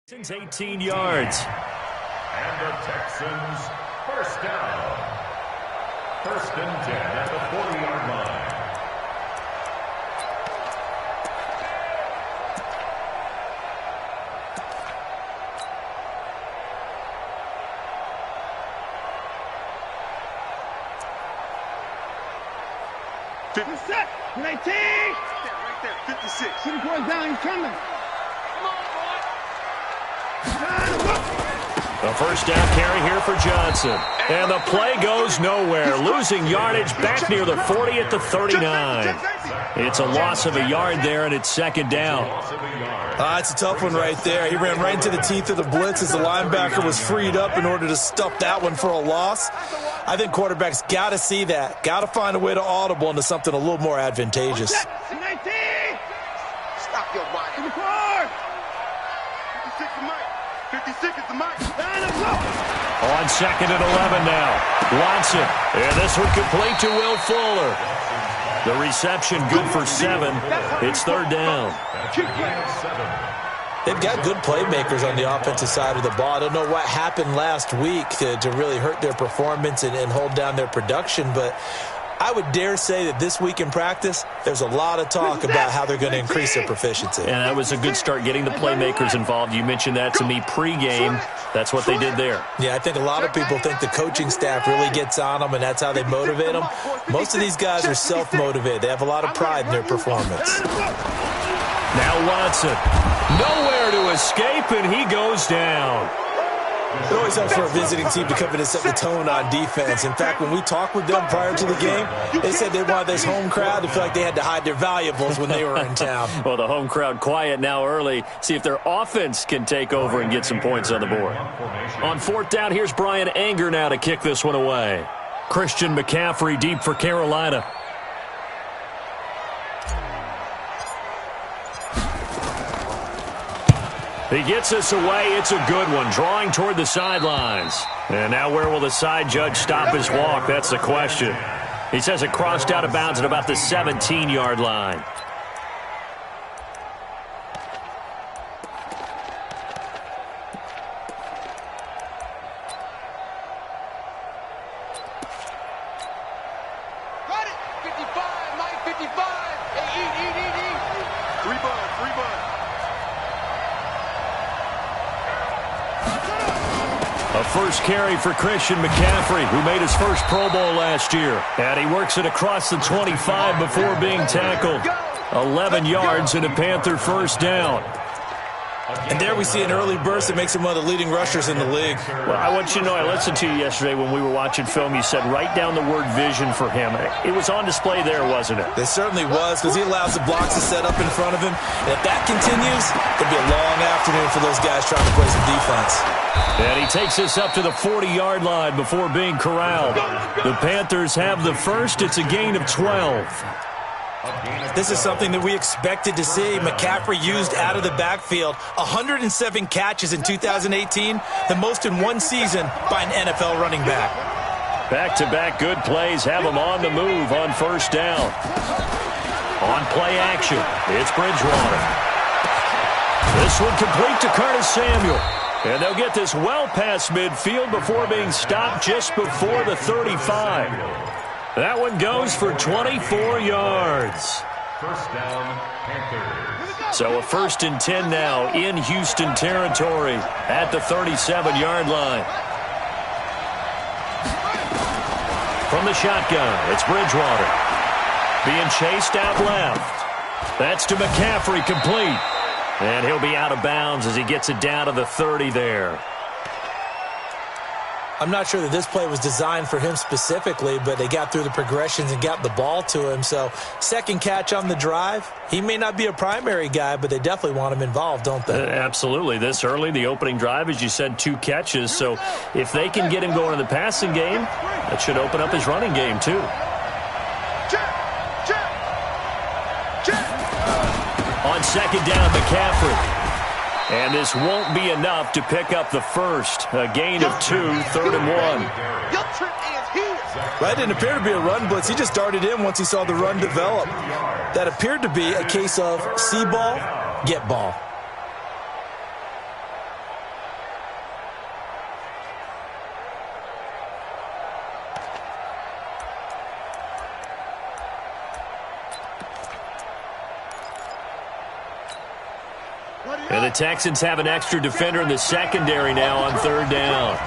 18 yards. And the Texans first down. First and 10 at the 40-yard line. Set. 19. Right there. 56. Put the boys down. He's coming. A first down carry here for Johnson. And the play goes nowhere. Losing yardage back near the 40 at the 39. It's a loss of a yard there, and it's second down. It's a tough one right there. He ran right into the teeth of the blitz as the linebacker was freed up in order to stuff that one for a loss. I think quarterbacks got to see that. Got to find a way to audible into something a little more advantageous. 19. Stop your body. 54. 56 is Mike. 56 is the Mike. On second and 11 now. Watson. And this one complete to Will Fuller. The reception good for 7. It's third down. They've got good playmakers on the offensive side of the ball. I don't know what happened last week to really hurt their performance and hold down their production, but I would dare say that this week in practice, there's a lot of talk about how they're going to increase their proficiency. And that was a good start getting the playmakers involved. You mentioned that to me pregame. That's what they did there. Yeah, I think a lot of people think the coaching staff really gets on them, and that's how they motivate them. Most of these guys are self-motivated. They have a lot of pride in their performance. Now Watson. Nowhere to escape, and he goes down. It always helps for a visiting team to come in and set the tone on defense. In fact, when we talked with them prior to the game, they said they wanted this home crowd to feel like they had to hide their valuables when they were in town. Well, the home crowd quiet now early. See if their offense can take over and get some points on the board. On fourth down, here's Brian Anger now to kick this one away. Christian McCaffrey deep for Carolina. He gets us away. It's a good one, drawing toward the sidelines. And now where will the side judge stop his walk? That's the question. He says it crossed out of bounds at about the 17-yard line. Got it. 55, Mike, 55. Hey, eat. 3 buns. A first carry for Christian McCaffrey, who made his first Pro Bowl last year. And he works it across the 25 before being tackled. 11 yards and a Panther first down. And there we see an early burst that makes him one of the leading rushers in the league. Well, I want you to know, I listened to you yesterday when we were watching film. You said write down the word vision for him. It was on display there, wasn't it? It certainly was, because he allows the blocks to set up in front of him. And if that continues, it'll be a long afternoon for those guys trying to play some defense. And he takes us up to the 40-yard line before being corralled. The Panthers have the first. It's a gain of 12. This is something that we expected to see. McCaffrey used out of the backfield. 107 catches in 2018, the most in one season by an NFL running back. Back-to-back good plays have him on the move on first down. On play action, it's Bridgewater. This one complete to Curtis Samuel. And they'll get this well past midfield before being stopped just before the 35. That one goes for 24 yards. First down, Panthers. So a first and 10 now in Houston territory at the 37-yard line. From the shotgun, it's Bridgewater. Being chased out left. That's to McCaffrey, complete. And he'll be out of bounds as he gets it down to the 30 there. I'm not sure that this play was designed for him specifically, but they got through the progressions and got the ball to him. So second catch on the drive. He may not be a primary guy, but they definitely want him involved, don't they? Absolutely. This early, the opening drive, as you said, 2 catches. So if they can get him going in the passing game, that should open up his running game too. On second down, McCaffrey. And this won't be enough to pick up the first. A gain of 2, 3rd and 1. That didn't appear to be a run blitz. He just darted in once he saw the run develop. That appeared to be a case of see ball, get ball. And the Texans have an extra defender in the secondary now on third down.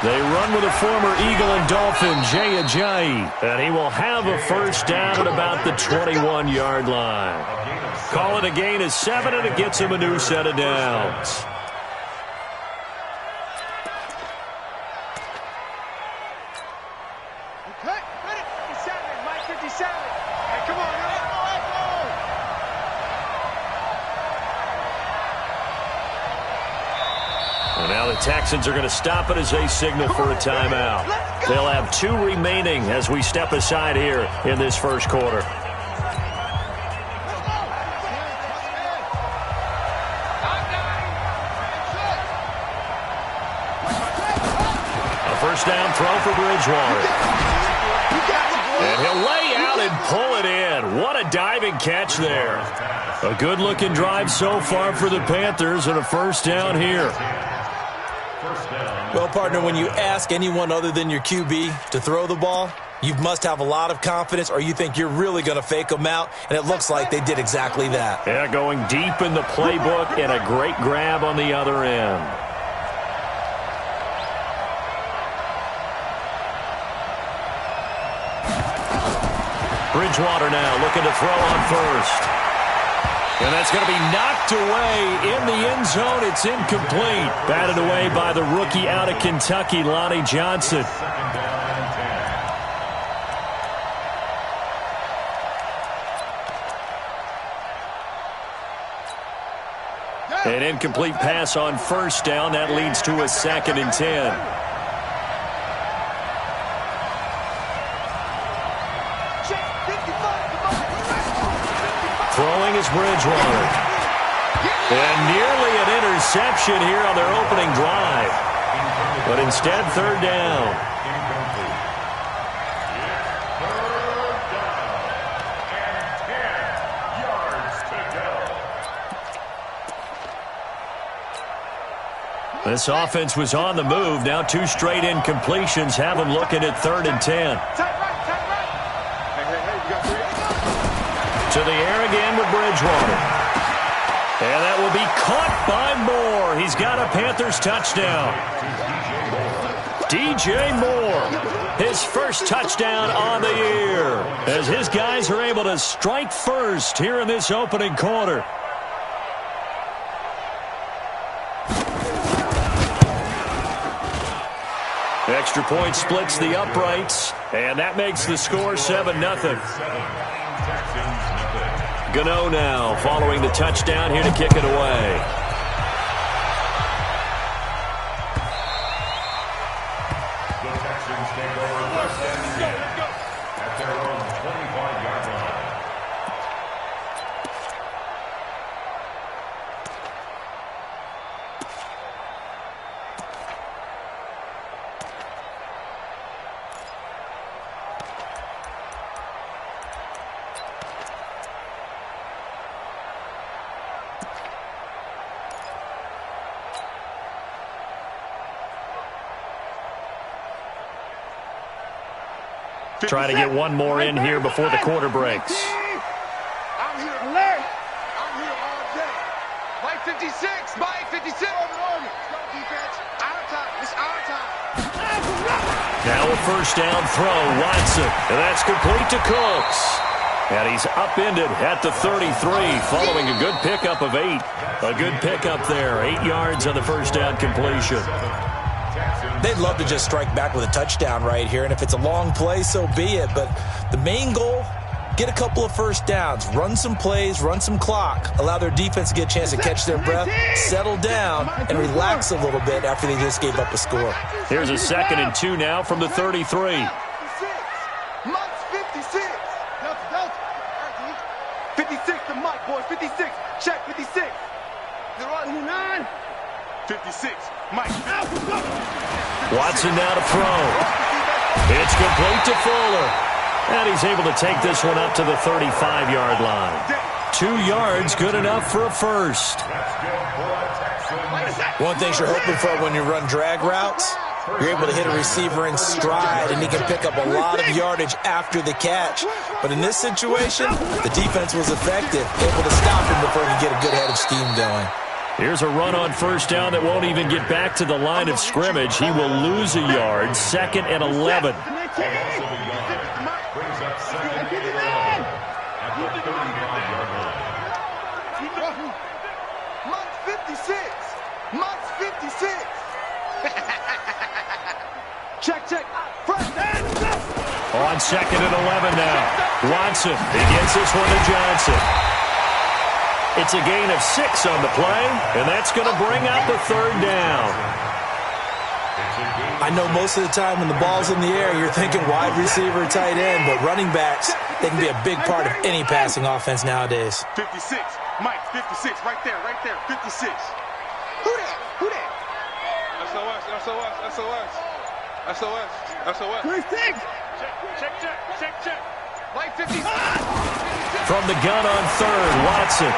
They run with a former Eagle and Dolphin, Jay Ajayi, and he will have a first down at about the 21-yard line. Call it a gain of 7, and it gets him a new set of downs. And now the Texans are going to stop it as they signal for a timeout. They'll have 2 remaining as we step aside here in this first quarter. A first down throw for Bridgewater. And he'll lay out and pull it in. What a diving catch there. A good-looking drive so far for the Panthers, and a first down here. Well, partner, when you ask anyone other than your QB to throw the ball, you must have a lot of confidence, or you think you're really going to fake them out, and it looks like they did exactly that. Yeah, going deep in the playbook and a great grab on the other end. Bridgewater now looking to throw on first. And that's going to be knocked away in the end zone. It's incomplete. Batted away by the rookie out of Kentucky, Lonnie Johnson. An incomplete pass on first down. That leads to a 2nd and 10. Throwing is Bridgewater. And nearly an interception here on their opening drive. But instead, third down. This offense was on the move. Now 2 straight incompletions have them looking at 3rd and 10. To the air again with Bridgewater. And that will be caught by Moore. He's got a Panthers touchdown. DJ Moore, his first touchdown on the year, as his guys are able to strike first here in this opening quarter. Extra point splits the uprights, and that makes the score 7-0. Gano now following the touchdown here to kick it away. The Texans take over first and 10 at their own 25-yard line. Trying to get one more in here before the quarter breaks. I'm here alert. I'm here all day. Mike 56. Mike 56. Go defense. Our time. It's our time. Now a first down throw. Watson. And that's complete to Cooks. And he's upended at the 33 following a good pickup of 8. A good pickup there. 8 yards on the first down completion. They'd love to just strike back with a touchdown right here, and if it's a long play, so be it. But the main goal, get a couple of first downs, run some plays, run some clock, allow their defense to get a chance to catch their breath, settle down, and relax a little bit after they just gave up a score. Here's a 2nd and 2 now from the 33. Mike's 56. 56 to Mike, boys. 56. Check 56. 29. 56. Mike. Watson now to throw. It's complete to Fuller. And he's able to take this one up to the 35-yard line. 2 yards, good enough for a first. One thing you're hoping for when you run drag routes You're able to hit a receiver in stride, and he can pick up a lot of yardage after the catch. But in this situation, the defense was effective, able to stop him before he could get a good head of steam going. Here's a run on first down that won't even get back to the line of scrimmage. He will lose a yard, 2nd and 11. Brings up 2nd and 11 at the 35-yard line. Monk's 56. Monk's 56. Check. Fresh. On 2nd and 11 now. Watson, he gets this one to Johnson. It's a gain of 6 on the play, and that's going to bring out the 3rd down. I know most of the time when the ball's in the air, you're thinking wide receiver, tight end, but running backs, they can be a big part of any passing offense nowadays. 56. Mike, 56. Right there. 56. Who that? SOS. 36. Check. Mike, 56. From the gun on 3rd, Watson.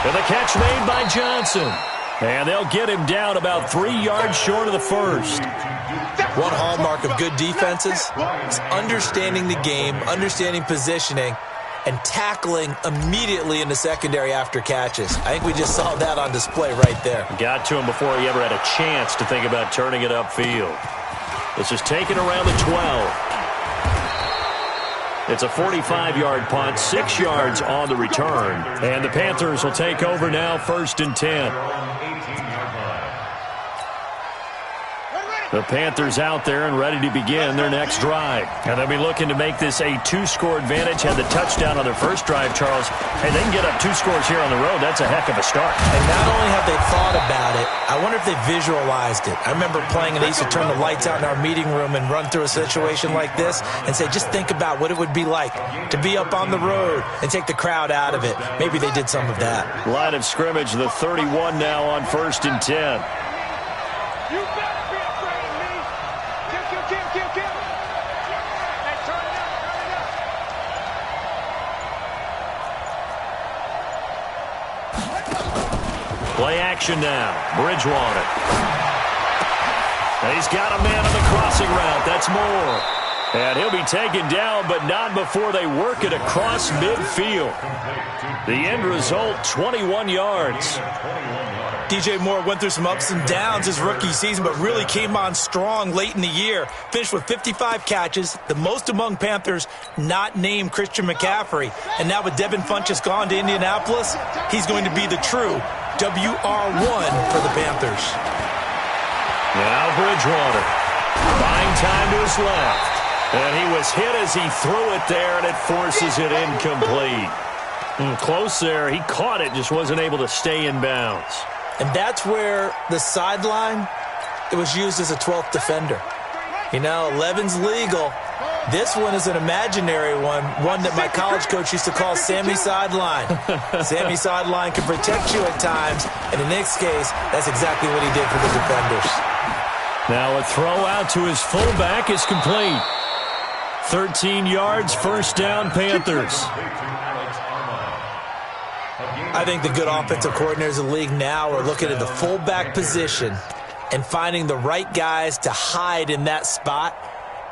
And the catch made by Johnson. And they'll get him down about 3 yards short of the 1st. One hallmark of good defenses is understanding the game, understanding positioning, and tackling immediately in the secondary after catches. I think we just saw that on display right there. Got to him before he ever had a chance to think about turning it upfield. This is taken around the 12. It's a 45-yard punt, 6 yards on the return. And the Panthers will take over now, 1st and 10. The Panthers out there and ready to begin their next drive. And they'll be looking to make this a 2-score advantage. Had the touchdown on their first drive, Charles. Hey, they can get up 2 scores here on the road. That's a heck of a start. And not only have they thought about it, I wonder if they visualized it. I remember playing, and they used to turn the lights out in our meeting room and run through a situation like this and say, just think about what it would be like to be up on the road and take the crowd out of it. Maybe they did some of that. Line of scrimmage, the 31 now on 1st and 10. You better be afraid of me. Kill. Hey, turn it up. Play action now. Bridgewater. And he's got a man on the crossing route. That's Moore. And he'll be taken down, but not before they work it across midfield. The end result, 21 yards. DJ Moore went through some ups and downs his rookie season, but really came on strong late in the year. Finished with 55 catches, the most among Panthers not named Christian McCaffrey. And now with Devin Funchess gone to Indianapolis, he's going to be the true WR1 for the Panthers. Now Bridgewater. Buying time to his left. And he was hit as he threw it there, and it forces it incomplete. Close there. He caught it, just wasn't able to stay in bounds. And that's where the sideline, it was used as a 12th defender. You know, 11's legal. This one is an imaginary one that my college coach used to call Sammy Sideline. Sammy Sideline can protect you at times, and in this case, that's exactly what he did for the defenders. Now a throw out to his fullback is complete. 13 yards, 1st down, Panthers. I think the good offensive coordinators in the league now are looking at the fullback position and finding the right guys to hide in that spot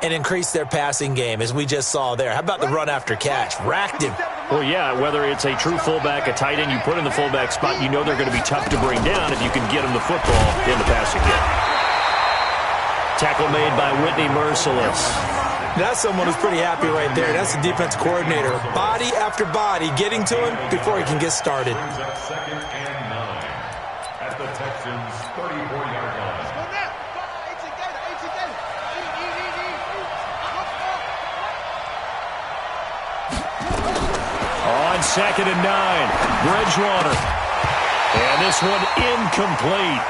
and increase their passing game, as we just saw there. How about the run after catch? Racked him. Well, yeah, whether it's a true fullback, a tight end, you put in the fullback spot, you know they're going to be tough to bring down if you can get them the football in the passing game. Tackle made by Whitney Merciless. That's someone who's pretty happy right there. That's the defense coordinator. Body after body getting to him before he can get started. 2nd and 9 at the Texans' 34-yard line. On 2nd and 9, Bridgewater. And this one incomplete.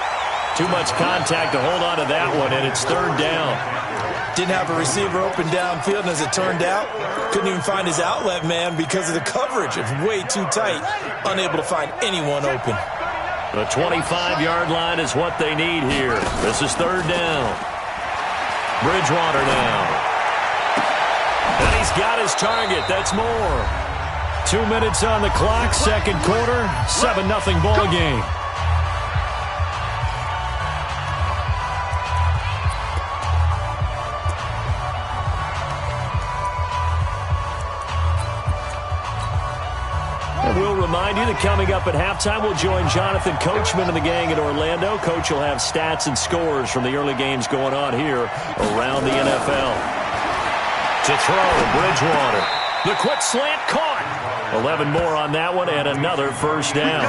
Too much contact to hold on to that one, and it's 3rd down. Didn't have a receiver open downfield, and as it turned out, couldn't even find his outlet man because of the coverage. It's way too tight, unable to find anyone open. The 25-yard line is what they need here. This is 3rd down. Bridgewater now. And he's got his target. That's Moore. 2 minutes on the clock, 2nd quarter, 7-0 ball game. remind you that coming up at halftime, we'll join Jonathan Coachman and the gang in Orlando. Coach will have stats and scores from the early games going on here around the NFL. To throw, Bridgewater. The quick slant caught. 11 more on that one and another first down.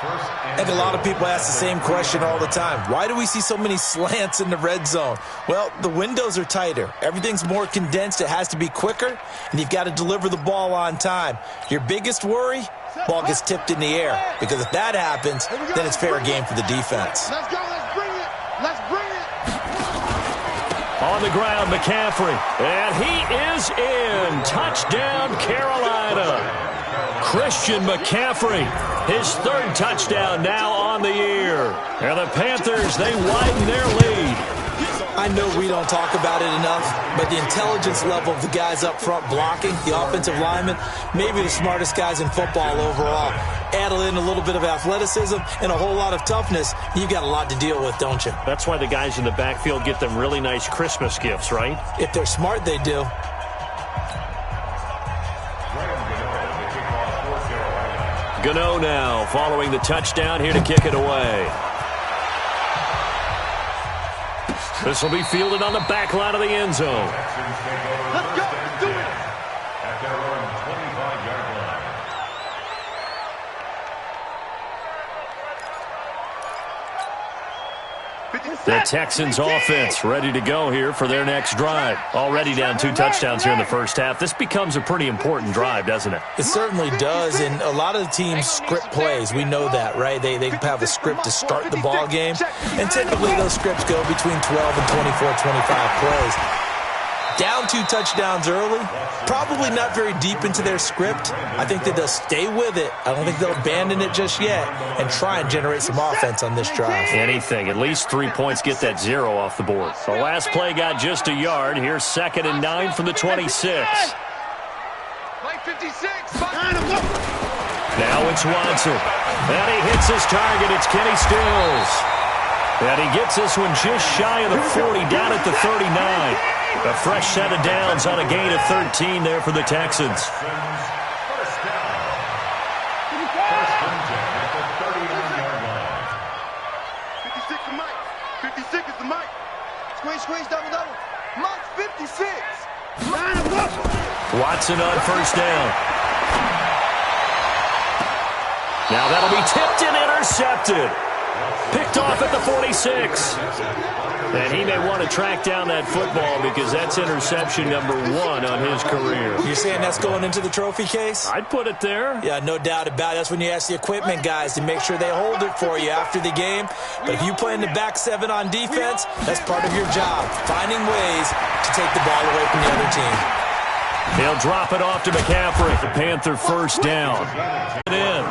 I think a lot of people ask the same question all the time. Why do we see so many slants in the red zone? Well, the windows are tighter. Everything's more condensed. It has to be quicker, and you've got to deliver the ball on time. Your biggest worry? Ball gets tipped in the air. Because if that happens, then it's fair game for the defense. Let's go. Let's bring it. Let's bring it. On the ground, McCaffrey. And he is in. Touchdown, Carolina. Christian McCaffrey, his third touchdown now on the year. And the Panthers, they widen their lead. I know we don't talk about it enough, but the intelligence level of the guys up front blocking, the offensive linemen, maybe the smartest guys in football overall. Add in a little bit of athleticism and a whole lot of toughness, you've got a lot to deal with, don't you? That's why the guys in the backfield get them really nice Christmas gifts, right? If they're smart, they do. Gano now following the touchdown here to kick it away. This will be fielded on the back line of the end zone. Let's go. Let's do it. At their own 25-yard line. The Texans offense ready to go here for their next drive. Already down 2 touchdowns here in the first half. This becomes a pretty important drive, doesn't it? It certainly does, and a lot of the teams script plays. We know that, right? They have a script to start the ball game, and typically those scripts go between 12 and 24, 25 plays. Down 2 touchdowns early, probably not very deep into their script. I think that they'll stay with it. I don't think they'll abandon it just yet and try and generate some offense on this drive. Anything. At least 3 points get that 0 off the board. The last play got just a yard. Here's 2nd and 9 from the 26. Play 56. Now it's Watson. And he hits his target. It's Kenny Stills. And he gets this one just shy of the 40, down at the 39. A fresh set of downs on a gain of 13 there for the Texans. First down. First and 10 at the 39-yard line. 56 is Mike. 56 is the Mike. Squeeze, double. Mike 56. Line him up. Watson on first down. Now that'll be tipped and intercepted. Picked off at the 46. And he may want to track down that football because that's interception number 1 on his career. You're saying that's going into the trophy case? I'd put it there. Yeah, no doubt about it. That's when you ask the equipment guys to make sure they hold it for you after the game. But if you play in the back 7 on defense, that's part of your job, finding ways to take the ball away from the other team. They'll drop it off to McCaffrey. The Panther first down. In.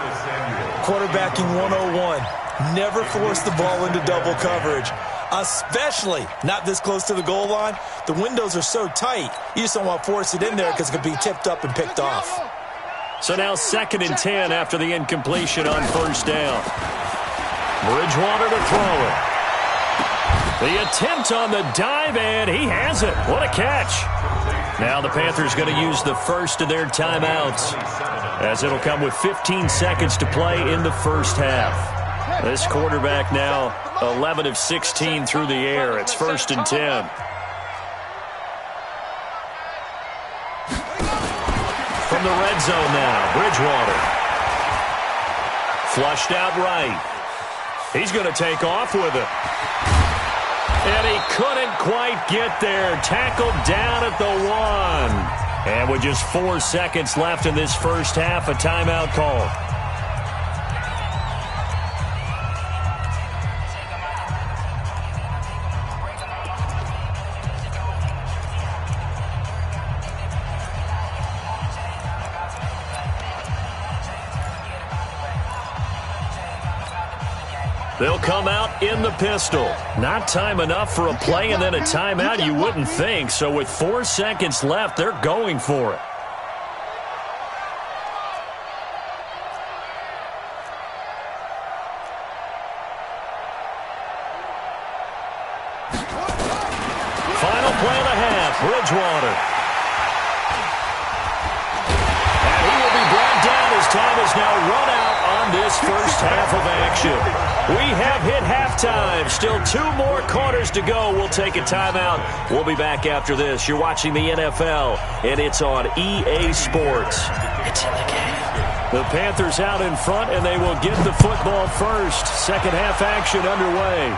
Quarterbacking 101. Never force the ball into double coverage, especially not this close to the goal line. The windows are so tight, you just don't want to force it in there because it could be tipped up and picked off. So now 2nd and 10 after the incompletion on first down. Bridgewater to throw it. The attempt on the dive, and he has it. What a catch. Now the Panthers going to use the first of their timeouts, as it'll come with 15 seconds to play in the first half. This quarterback now 11 of 16 through the air. It's 1st and 10. From the red zone now, Bridgewater. Flushed out right. He's going to take off with it. And he couldn't quite get there. Tackled down at the 1. And with just 4 seconds left in this first half, a timeout call. They'll come out in the pistol. Not time enough for a play and then a timeout, you wouldn't think. So with 4 seconds left, they're going for it. Final play of the half, Bridgewater. And he will be brought down as time has now run out on this first half of action. We have hit halftime. Still 2 more quarters to go. We'll take a timeout. We'll be back after this. You're watching the NFL, and it's on EA Sports. It's in the game. The Panthers out in front, and they will get the football first. Second half action underway.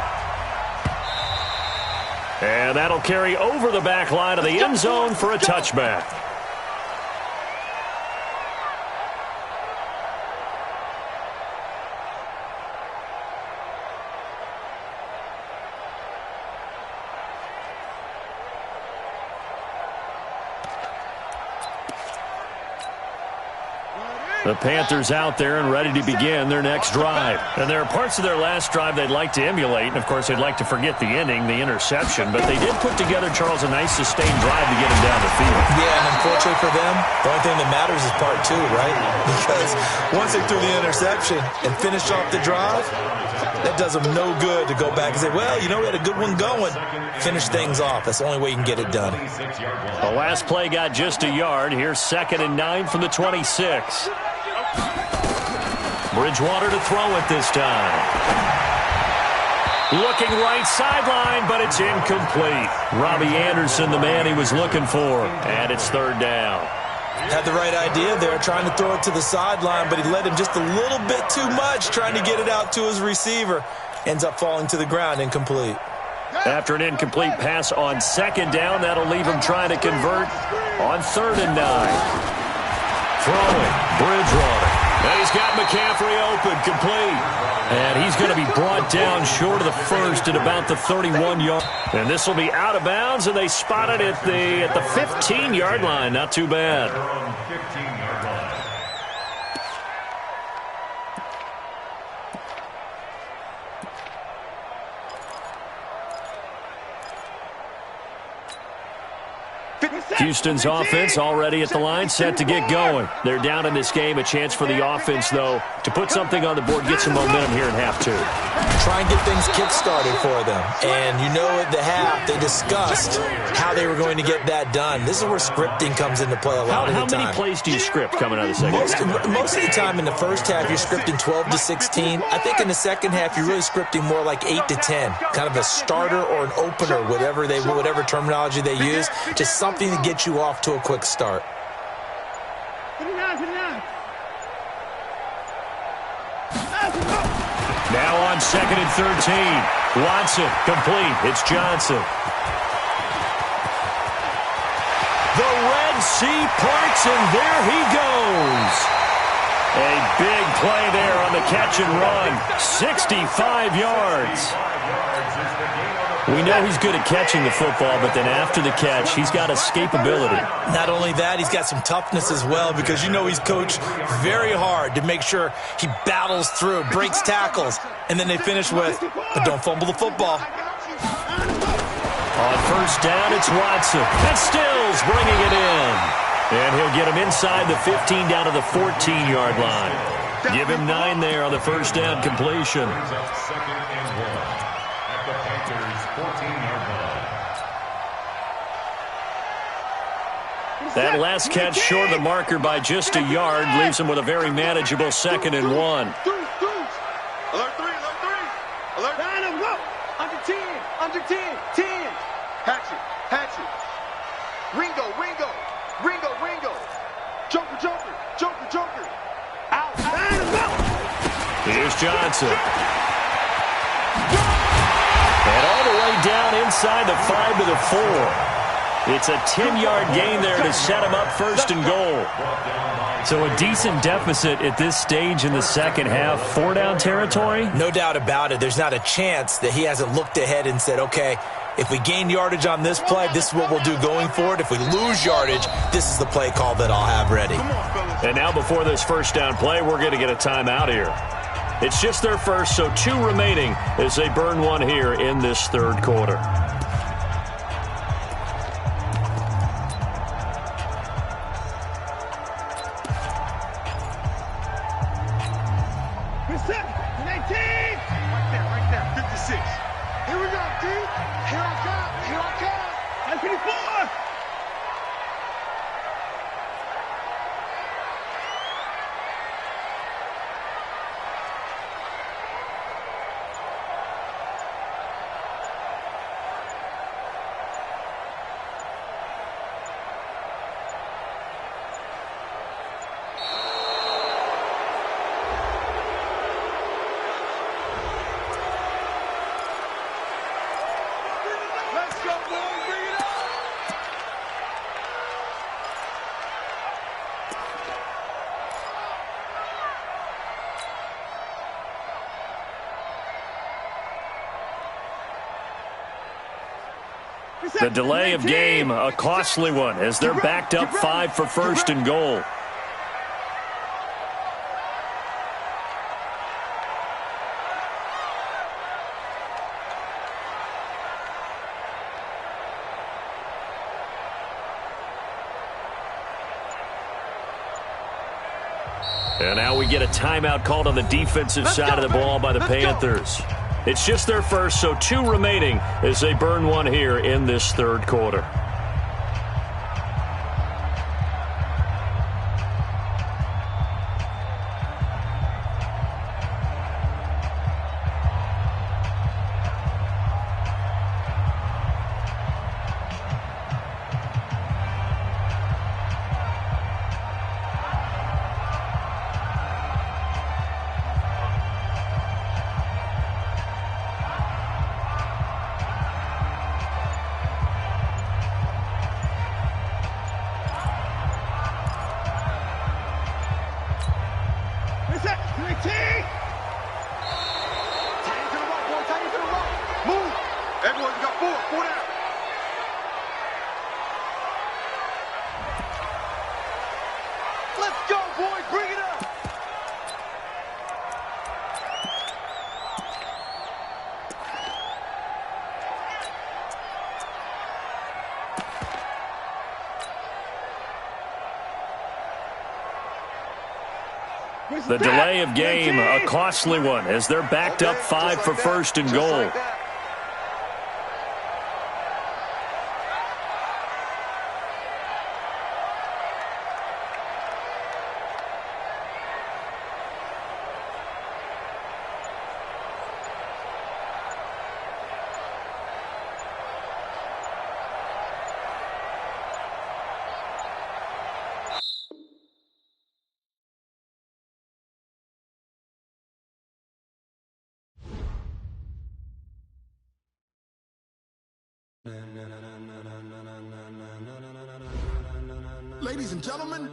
And that'll carry over the back line of the end zone for a touchback. The Panthers out there and ready to begin their next drive. And there are parts of their last drive they'd like to emulate. And, of course, they'd like to forget the ending, the interception. But they did put together, Charles, a nice sustained drive to get him down the field. Yeah, and unfortunately for them, the only thing that matters is part 2, right? Because once they threw the interception and finished off the drive, that does them no good to go back and say, well, you know, we had a good one going. Finish things off. That's the only way you can get it done. The last play got just a yard. Here's 2nd and 9 from the 26. Bridgewater to throw it this time. Looking right sideline, but it's incomplete. Robbie Anderson, the man he was looking for. And it's 3rd down. Had the right idea there, trying to throw it to the sideline, but he led him just a little bit too much, trying to get it out to his receiver. Ends up falling to the ground, incomplete. After an incomplete pass on 2nd down, that'll leave him trying to convert on 3rd and 9. Throwing, Bridgewater. And he's got McCaffrey open, complete. And he's going to be brought down short of the first at about the 31-yard. And this will be out of bounds, and they spot it at the 15-yard line. Not too bad. Houston's offense already at the line, set to get going. They're down in this game. A chance for the offense, though, to put something on the board, get some momentum here in half 2. Try and get things kick-started for them. And you know at the half, they discussed how they were going to get that done. This is where scripting comes into play a lot of the time. How many plays do you script coming out of the second half? Most of the time in the first half, you're scripting 12 to 16. I think in the second half, you're really scripting more like 8 to 10. Kind of a starter or an opener, whatever terminology they use. Just something to get you off to a quick start. Now on 2nd and 13. Watson, complete. It's Johnson. The Red Sea parts, and there he goes. A big play there on the catch and run. 65 yards. We know he's good at catching the football, but then after the catch, he's got escapability. Not only that, he's got some toughness as well, because you know he's coached very hard to make sure he battles through, breaks tackles, and then they finish with, but don't fumble the football. On 1st down, it's Watson. And Stills bringing it in. And he'll get him inside the 15 down to the 14-yard line. Give him 9 there on the 1st down completion. That last catch short of the marker by just a yard leaves him with a very manageable 2nd and 1. Alert 3, alert 3. Alert 9, go. Under 10, under 10, 10. Hatchet. Ringo. Joker. Out. 9, go. Here's Johnson. And all the way down inside the 5 to the 4. It's a 10-yard gain there to set him up 1st and goal. So a decent deficit at this stage in the second half. 4-down territory? No doubt about it. There's not a chance that he hasn't looked ahead and said, okay, if we gain yardage on this play, this is what we'll do going forward. If we lose yardage, this is the play call that I'll have ready. And now before this 1st down play, we're going to get a timeout here. It's just their first, so 2 remaining as they burn one here in this 3rd quarter. Right there, 56. Here we go, D. Here I come. That's 54. The delay of game, a costly one, as they're backed up 5 for first and goal. And now we get a timeout called on the defensive side of the ball by the Panthers. It's just their first, so 2 remaining as they burn one here in this third quarter. The delay of game, a costly one, as they're backed up 5 for first and goal. Ladies and gentlemen,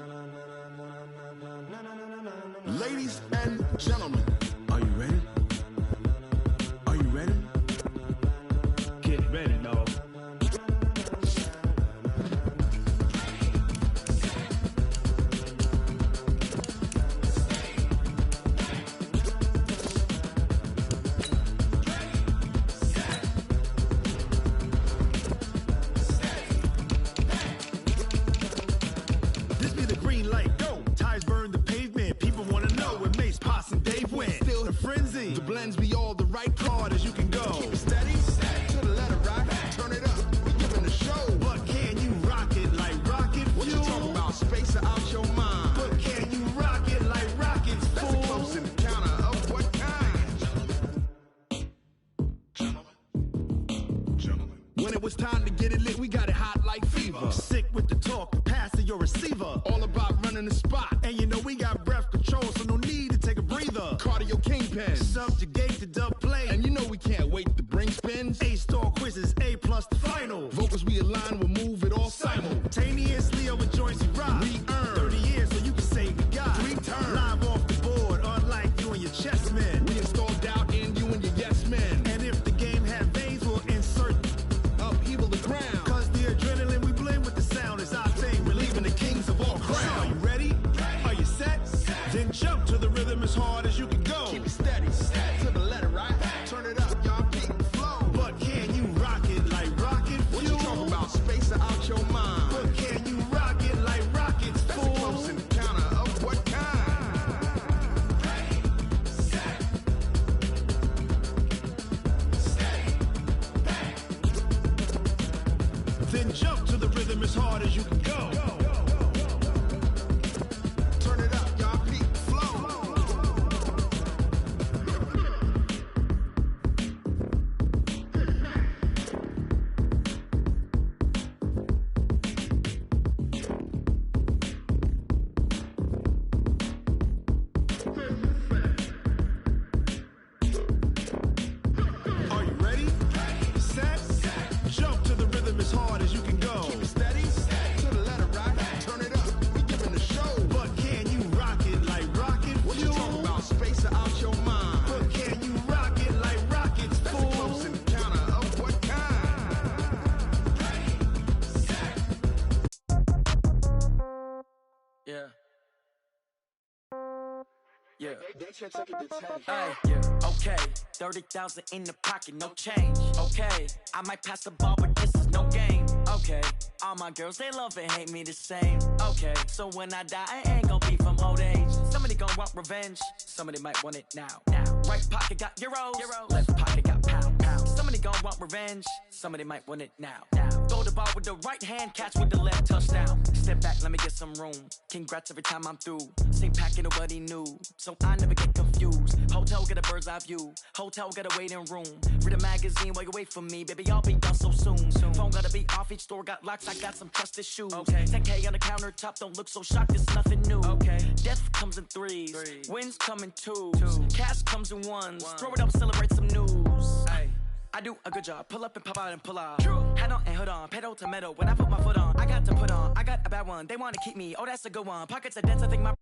ladies and gentlemen, are you ready? Are you ready? Get ready, dog. Jump to the rhythm as hard as you can go. Keep it steady, to the letter, right? Yeah. They should take it to 10. Hey, yeah, okay. 30,000 in the pocket, no change. Okay, I might pass the ball, but this is no game. Okay, all my girls, they love and hate me the same. Okay, so when I die, I ain't gon' be from old age. Somebody gon' want revenge, somebody might want it now. Right pocket got euros, left pocket got pound. Somebody gon' want revenge, somebody might want it now. Throw the ball with the right hand, catch with the left, touchdown. Step back, let me get some room. Congrats every time I'm through. Same packet, nobody knew, so I never get confused. Hotel get a bird's eye view, hotel get a waiting room. Read a magazine while you wait for me, baby, I'll be done so soon. Phone gotta be off, each store got locks, I got some trusted shoes. 10K on the countertop, don't look so shocked, it's nothing new. Death comes in threes, wins come in twos, cash comes in ones. Throw it up, celebrate some news. I do a good job, pull up and pop out and pull out. Head on and hood on, pedal to metal. When I put my foot on, I got to put on. I got a bad one, they wanna keep me, oh that's a good one. Pockets are dense, I think my